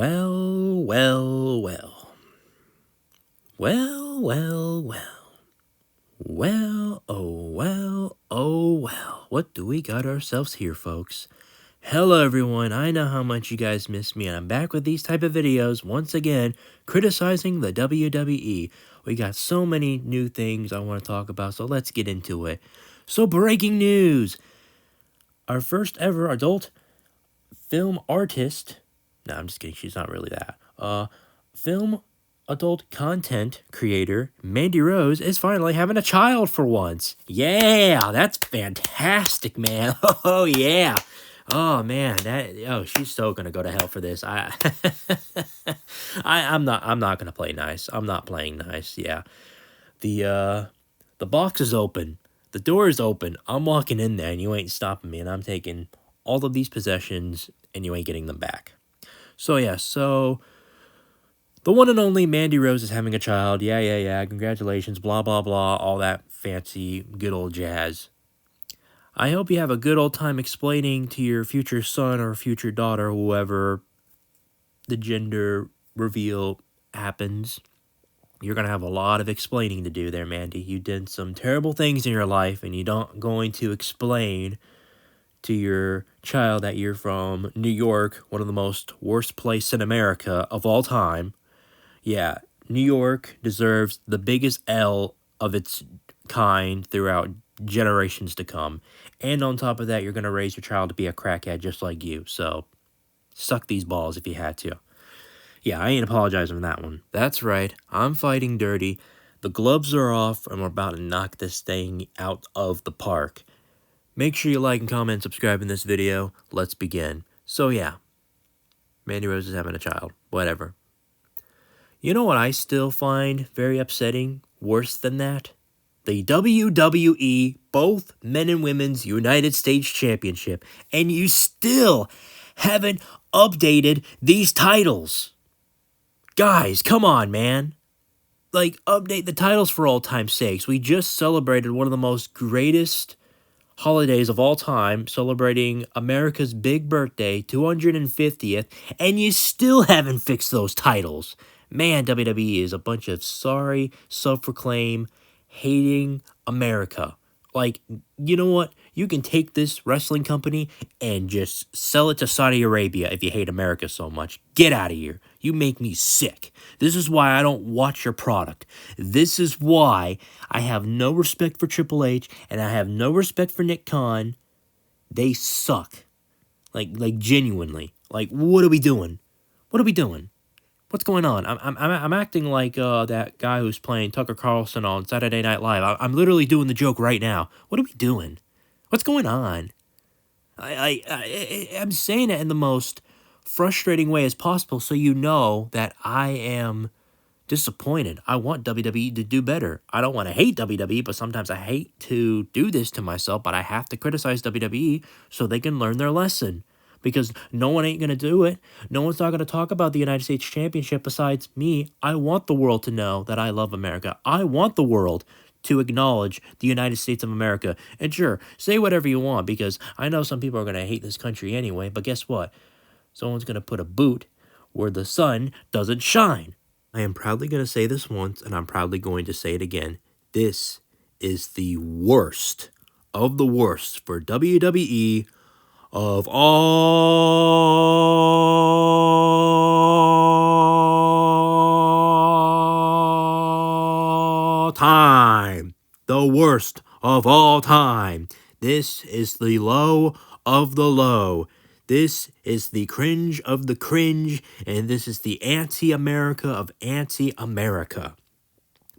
Well, well, well. Well, well, well. Well, oh, well, oh, well. What do we got ourselves here, folks? Hello, everyone. I know how much you guys miss me, and I'm back with these type of videos once again, criticizing the WWE. We got so many new things I want to talk about, so let's get into it. So, breaking news! Our first ever adult film artist, no, I'm just kidding, she's not really that, film adult content creator Mandy Rose is finally having a child for once. Yeah, that's fantastic, man. Oh yeah. Oh man, she's so gonna go to hell for this. I'm not gonna play nice. I'm not playing nice. Yeah. The box is open. The door is open. I'm walking in there and you ain't stopping me, and I'm taking all of these possessions and you ain't getting them back. So yeah, the one and only Mandy Rose is having a child. Yeah. Congratulations, blah, blah, blah, all that fancy, good old jazz. I hope you have a good old time explaining to your future son or future daughter, whoever the gender reveal happens. You're going to have a lot of explaining to do there, Mandy. You did some terrible things in your life, and you don't going to explain to your child that you're from New York, one of the most worst place in America of all time. Yeah, New York deserves the biggest L of its kind throughout generations to come. And on top of that, you're going to raise your child to be a crackhead just like you. So, suck these balls if you had to. Yeah, I ain't apologizing for that one. That's right, I'm fighting dirty. The gloves are off, and we're about to knock this thing out of the park. Make sure you like and comment and subscribe in this video. Let's begin. So yeah, Mandy Rose is having a child. Whatever. You know what I still find very upsetting? Worse than that? The WWE, both men and women's United States Championship, and you still haven't updated these titles. Guys, come on, man. Like, update the titles for all time's sakes. We just celebrated one of the most greatest holidays of all time, celebrating America's big birthday, 250th, and you still haven't fixed those titles. Man, WWE is a bunch of sorry, self-proclaimed, hating America. Like, you know what? You can take this wrestling company and just sell it to Saudi Arabia if you hate America so much. Get out of here. You make me sick. This is why I don't watch your product. This is why I have no respect for Triple H and I have no respect for Nick Khan. They suck. Like genuinely. Like, what are we doing? What are we doing? What's going on? I'm acting like that guy who's playing Tucker Carlson on Saturday Night Live. I'm literally doing the joke right now. What are we doing? What's going on? I'm saying it in the most frustrating way as possible, so you know that I am disappointed. I want WWE to do better. I don't want to hate WWE, but sometimes I hate to do this to myself, but I have to criticize WWE so they can learn their lesson. Because no one ain't going to do it. No one's not going to talk about the United States Championship besides me. I want the world to know that I love America. I want the world to acknowledge the United States of America. And sure, say whatever you want, because I know some people are going to hate this country anyway, but guess what? Someone's going to put a boot where the sun doesn't shine. I am proudly going to say this once, and I'm proudly going to say it again. This is the worst of the worst for WWE of all time. The worst of all time. This is the low of the low. This is the cringe of the cringe, and this is the anti-America of anti-America.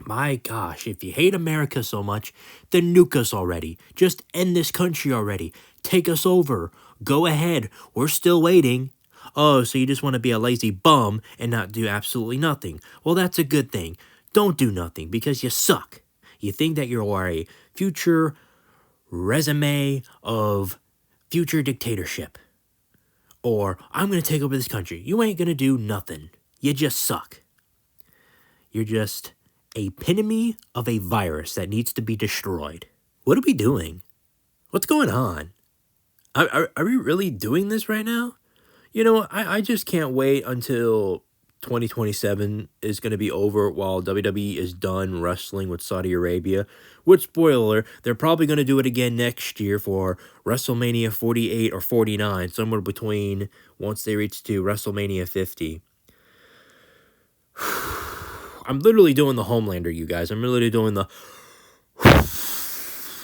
My gosh, if you hate America so much, then nuke us already. Just end this country already. Take us over. Go ahead. We're still waiting. Oh, so you just want to be a lazy bum and not do absolutely nothing. Well, that's a good thing. Don't do nothing because you suck. You think that you are a future resume of future dictatorship. Or, I'm going to take over this country. You ain't going to do nothing. You just suck. You're just a epitome of a virus that needs to be destroyed. What are we doing? What's going on? Are we really doing this right now? You know, I just can't wait until 2027 is going to be over while WWE is done wrestling with Saudi Arabia. Which, spoiler, they're probably going to do it again next year for WrestleMania 48 or 49, somewhere between once they reach to WrestleMania 50. I'm literally doing the Homelander, you guys. I'm literally doing the.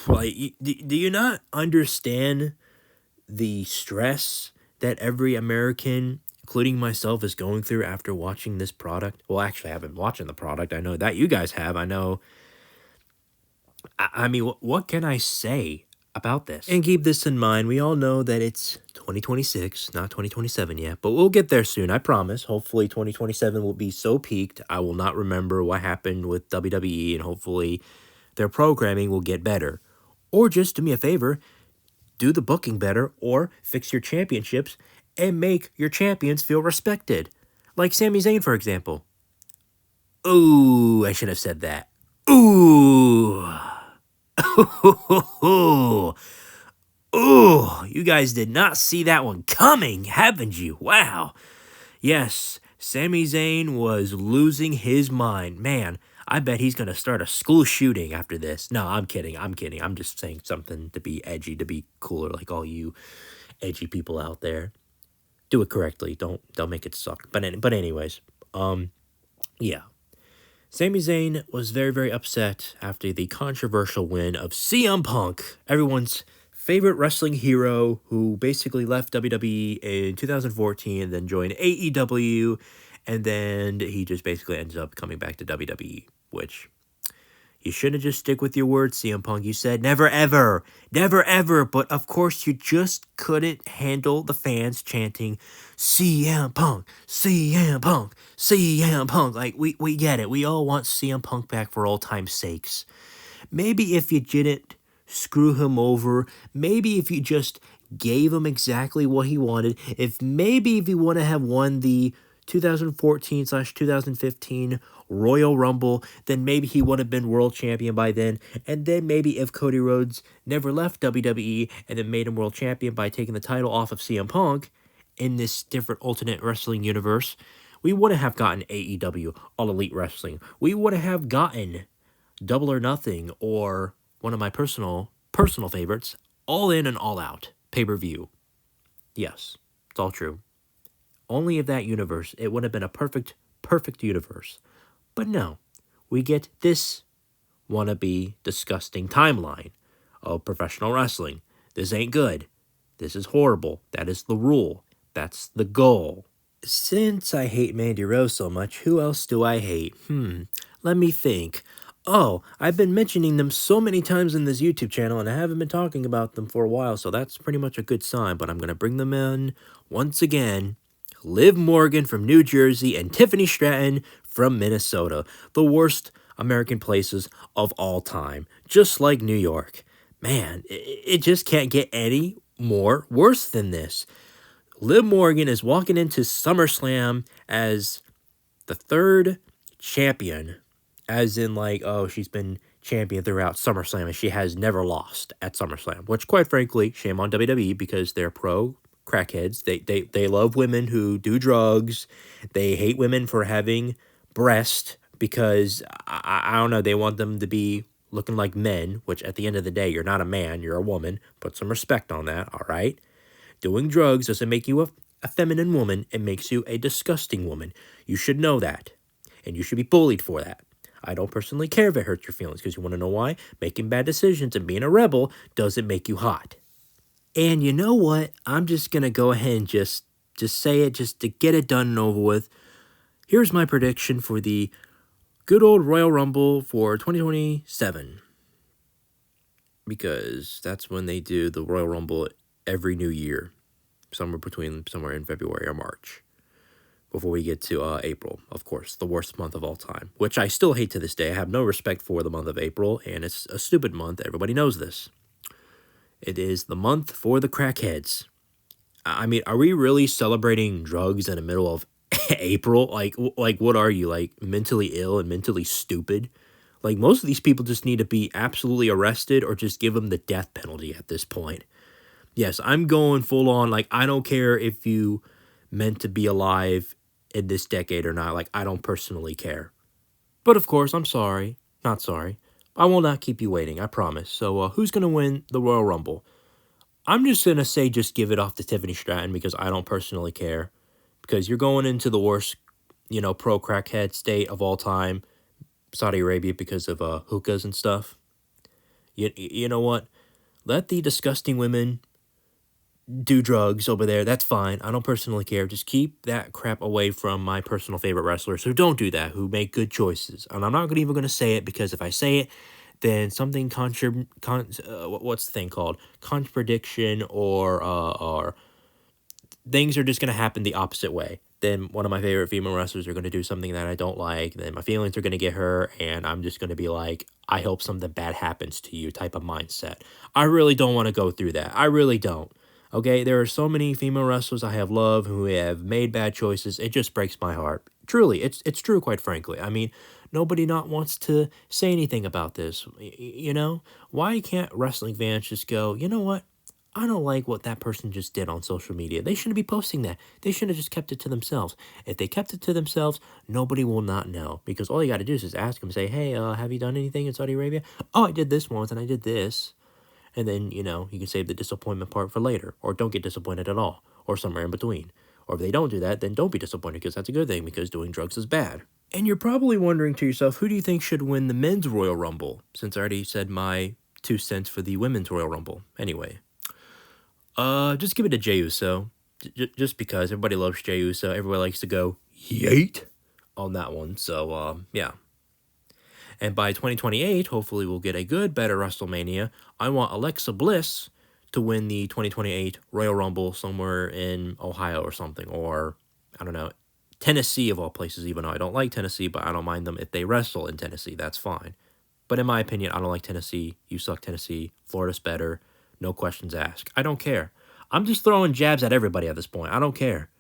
Like, do you not understand the stress that every American, including myself, is going through after watching this product? Well, actually, I haven't been watching the product. I know that you guys have. I know. I mean, what can I say about this? And keep this in mind. We all know that it's 2026, not 2027 yet, but we'll get there soon. I promise. Hopefully, 2027 will be so peaked, I will not remember what happened with WWE, and hopefully, their programming will get better. Or just do me a favor, do the booking better, or fix your championships and make your champions feel respected. Like Sami Zayn, for example. Ooh, I should have said that. Ooh. Ooh. Ooh. You guys did not see that one coming, haven't you? Wow. Yes, Sami Zayn was losing his mind. Man, I bet he's going to start a school shooting after this. No, I'm kidding. I'm kidding. I'm just saying something to be edgy, to be cooler, like all you edgy people out there. Do it correctly. Don't make it suck. But anyways, yeah. Sami Zayn was very, very upset after the controversial win of CM Punk, everyone's favorite wrestling hero who basically left WWE in 2014 and then joined AEW, and then he just basically ends up coming back to WWE, which you shouldn't just stick with your words, CM Punk. You said never ever, never ever, but of course you just couldn't handle the fans chanting CM Punk, CM Punk, CM Punk. Like, we get it. We all want CM Punk back for all time's sakes. Maybe if you didn't screw him over, maybe if you just gave him exactly what he wanted, if you want to have won the 2014/2015 Royal Rumble, then maybe he would have been world champion by then. And then maybe if Cody Rhodes never left WWE and then made him world champion by taking the title off of CM Punk in this different alternate wrestling universe, we wouldn't have gotten AEW, All Elite Wrestling. We would have gotten Double or Nothing, or one of my personal favorites, All In and All Out pay-per-view. Yes, it's all true. Only of that universe, it would have been a perfect universe. But no, we get this wannabe disgusting timeline of professional wrestling. This ain't good. This is horrible. That is the rule. That's the goal. Since I hate Mandy Rose so much, who else do I hate? Let me think. Oh, I've been mentioning them so many times in this YouTube channel, and I haven't been talking about them for a while, so that's pretty much a good sign, but I'm going to bring them in once again. Liv Morgan from New Jersey and Tiffany Stratton from Minnesota. The worst American places of all time. Just like New York. Man, it just can't get any more worse than this. Liv Morgan is walking into SummerSlam as the third champion. As in, like, oh, she's been champion throughout SummerSlam and she has never lost at SummerSlam. Which, quite frankly, shame on WWE because they're pro crackheads. They love women who do drugs. They hate women for having breasts because, I don't know, they want them to be looking like men, which at the end of the day, you're not a man, you're a woman. Put some respect on that, all right? Doing drugs doesn't make you a feminine woman. It makes you a disgusting woman. You should know that. And you should be bullied for that. I don't personally care if it hurts your feelings because you want to know why? Making bad decisions and being a rebel doesn't make you hot. And you know what? I'm just going to go ahead and just say it just to get it done and over with. Here's my prediction for the good old Royal Rumble for 2027. Because that's when they do the Royal Rumble every new year. Somewhere in February or March. Before we get to April, of course, the worst month of all time. Which I still hate to this day. I have no respect for the month of April, and it's a stupid month. Everybody knows this. It is the month for the crackheads. I mean, are we really celebrating drugs in the middle of April? Like, what are you, like, mentally ill and mentally stupid? Like, most of these people just need to be absolutely arrested or just give them the death penalty at this point. Yes, I'm going full on, like, I don't care if you meant to be alive in this decade or not. Like, I don't personally care. But of course, I'm sorry. Not sorry. I will not keep you waiting, I promise. So, who's going to win the Royal Rumble? I'm just going to say just give it off to Tiffany Stratton because I don't personally care. Because you're going into the worst, pro crackhead state of all time, Saudi Arabia, because of hookahs and stuff. You know what? Let the disgusting women do drugs over there. That's fine. I don't personally care. Just keep that crap away from my personal favorite wrestlers who don't do that, who make good choices. And I'm not even going to say it because if I say it, then something what's the thing called? Contradiction or things are just going to happen the opposite way. Then one of my favorite female wrestlers are going to do something that I don't like. Then my feelings are going to get hurt. And I'm just going to be like, I hope something bad happens to you type of mindset. I really don't want to go through that. I really don't. Okay, there are so many female wrestlers I have loved who have made bad choices. It just breaks my heart. Truly, it's true, quite frankly. I mean, nobody not wants to say anything about this. Why can't wrestling fans just go, you know what? I don't like what that person just did on social media. They shouldn't be posting that. They should have just kept it to themselves. If they kept it to themselves, nobody will not know. Because all you got to do is just ask them, say, hey, have you done anything in Saudi Arabia? Oh, I did this once and I did this. And then, you can save the disappointment part for later. Or don't get disappointed at all. Or somewhere in between. Or if they don't do that, then don't be disappointed because that's a good thing because doing drugs is bad. And you're probably wondering to yourself, who do you think should win the men's Royal Rumble? Since I already said my 2 cents for the women's Royal Rumble. Anyway. Just give it to Jey Uso. Just because everybody loves Jey Uso. Everybody likes to go, yeet, on that one. So, yeah. And by 2028, hopefully we'll get a good, better WrestleMania. I want Alexa Bliss to win the 2028 Royal Rumble somewhere in Ohio or something. Or, I don't know, Tennessee of all places, even though I don't like Tennessee, but I don't mind them if they wrestle in Tennessee. That's fine. But in my opinion, I don't like Tennessee. You suck, Tennessee. Florida's better. No questions asked. I don't care. I'm just throwing jabs at everybody at this point. I don't care.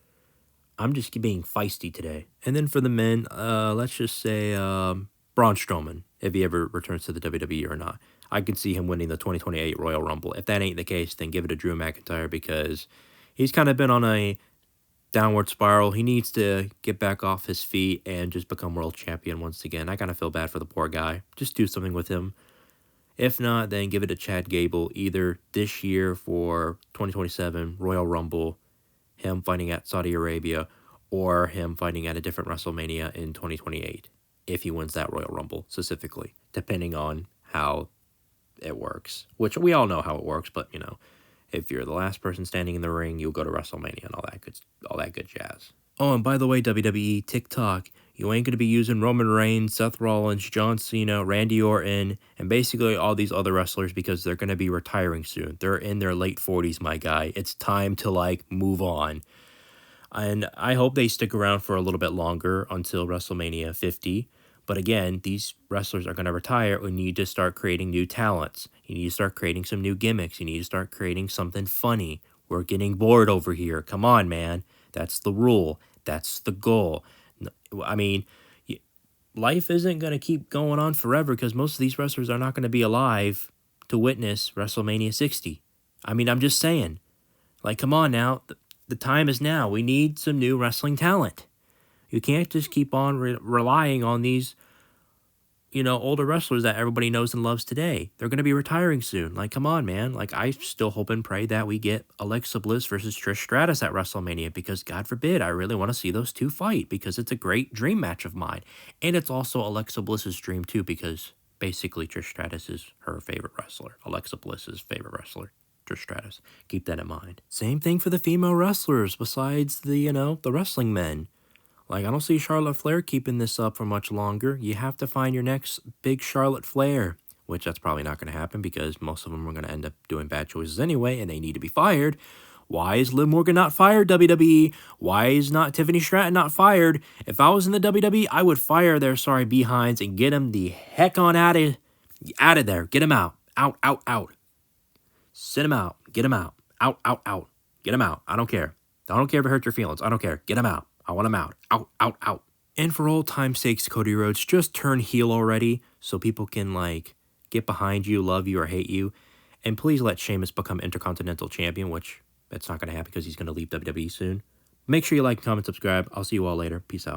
I'm just being feisty today. And then for the men, let's just say Braun Strowman, if he ever returns to the WWE or not. I could see him winning the 2028 Royal Rumble. If that ain't the case, then give it to Drew McIntyre because he's kind of been on a downward spiral. He needs to get back off his feet and just become world champion once again. I kind of feel bad for the poor guy. Just do something with him. If not, then give it to Chad Gable either this year for 2027 Royal Rumble, him fighting at Saudi Arabia, or him fighting at a different WrestleMania in 2028, if he wins that Royal Rumble specifically, depending on how it works. Which we all know how it works, but, if you're the last person standing in the ring, you'll go to WrestleMania and all that good jazz. Oh, and by the way, WWE, TikTok, you ain't going to be using Roman Reigns, Seth Rollins, John Cena, Randy Orton, and basically all these other wrestlers because they're going to be retiring soon. They're in their late 40s, my guy. It's time to, move on. And I hope they stick around for a little bit longer until WrestleMania 50. But again, these wrestlers are going to retire. We need to start creating new talents. You need to start creating some new gimmicks. You need to start creating something funny. We're getting bored over here. Come on, man. That's the rule. That's the goal. I mean, life isn't going to keep going on forever because most of these wrestlers are not going to be alive to witness WrestleMania 60. I mean, I'm just saying. Come on now. The time is now. We need some new wrestling talent. You can't just keep on relying on these, older wrestlers that everybody knows and loves today. They're going to be retiring soon. Come on, man. I still hope and pray that we get Alexa Bliss versus Trish Stratus at WrestleMania because, God forbid, I really want to see those two fight because it's a great dream match of mine. And it's also Alexa Bliss's dream, too, because basically Trish Stratus is her favorite wrestler. Alexa Bliss's favorite wrestler. Trish Stratus. Keep that in mind. Same thing for the female wrestlers besides the, the wrestling men. I don't see Charlotte Flair keeping this up for much longer. You have to find your next big Charlotte Flair, which that's probably not going to happen because most of them are going to end up doing bad choices anyway, and they need to be fired. Why is Liv Morgan not fired, WWE? Why is not Tiffany Stratton not fired? If I was in the WWE, I would fire their sorry behinds and get them the heck on out of there. Get them out. Out, out, out. Sit them out. Get them out. Out, out, out. Get them out. I don't care. I don't care if it hurts your feelings. I don't care. Get them out. I want them out. Out, out, out. And for old time's sakes, Cody Rhodes, just turn heel already so people can, get behind you, love you, or hate you. And please let Sheamus become Intercontinental Champion, which that's not going to happen because he's going to leave WWE soon. Make sure you like, comment, subscribe. I'll see you all later. Peace out.